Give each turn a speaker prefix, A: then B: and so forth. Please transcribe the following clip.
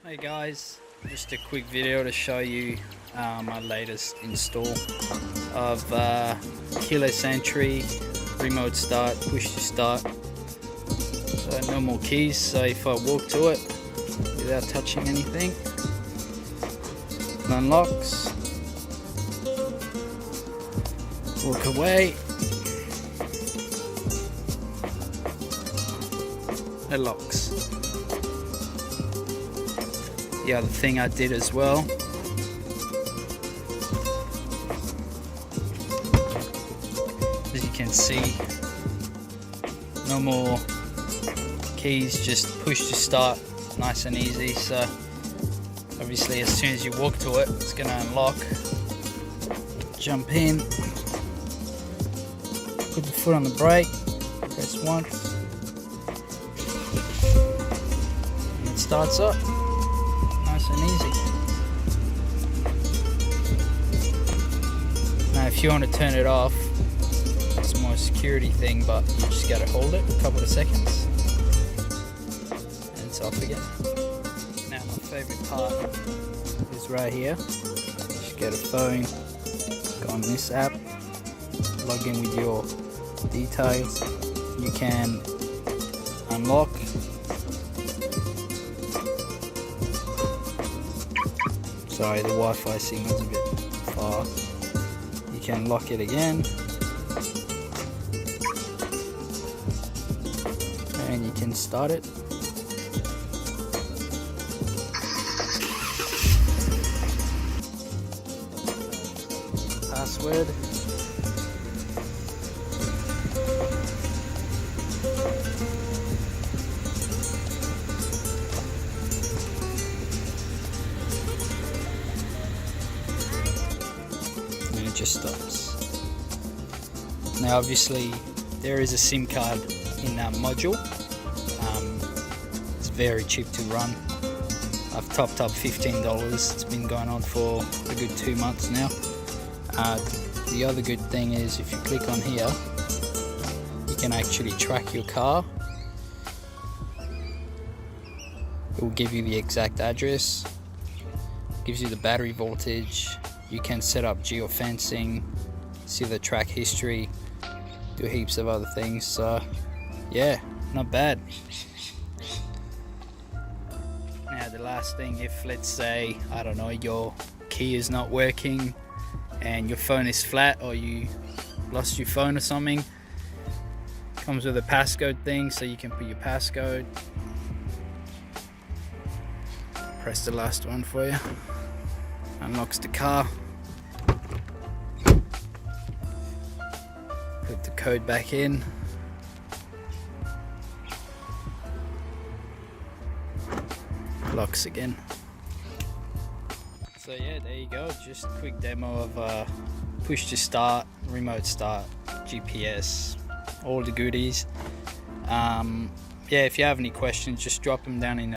A: Hey guys, just a quick video to show you my latest install of keyless entry, remote start, push to start. So no more keys, so if I walk to it without touching anything, it unlocks, walk away, it locks. The other thing I did as well, as you can see, no more keys, just push to start, nice and easy. So obviously as soon as you walk to it, it's going to unlock. Jump in, put the foot on the brake, press once, and it starts up. Nice and easy. Now if you want to turn it off, it's more a security thing, but you just got to hold it a couple of seconds and it's off again. Now my favourite part is right here. Just get a phone, go on this app, log in with your details. You can unlock, sorry, the Wi-Fi signal's a bit far. You can lock it again, and you can start it. Password. And it just stops. Now obviously there is a SIM card in that module. It's very cheap to run. I've topped up $15. It's been going on for a good 2 months now. The other good thing is if you click on here, you can actually track your car. It will give you the exact address, gives you the battery voltage. You can set up geofencing, see the track history, do heaps of other things. So yeah, not bad. Now the last thing, if let's say, I don't know, your key is not working and your phone is flat, or you lost your phone or something, comes with a passcode thing, so you can put your passcode. Press the last one for you, unlocks the car. Put the code back in. Locks again. So yeah, there you go, just a quick demo of push to start, remote start, GPS, all the goodies. Yeah, if you have any questions, just drop them down in the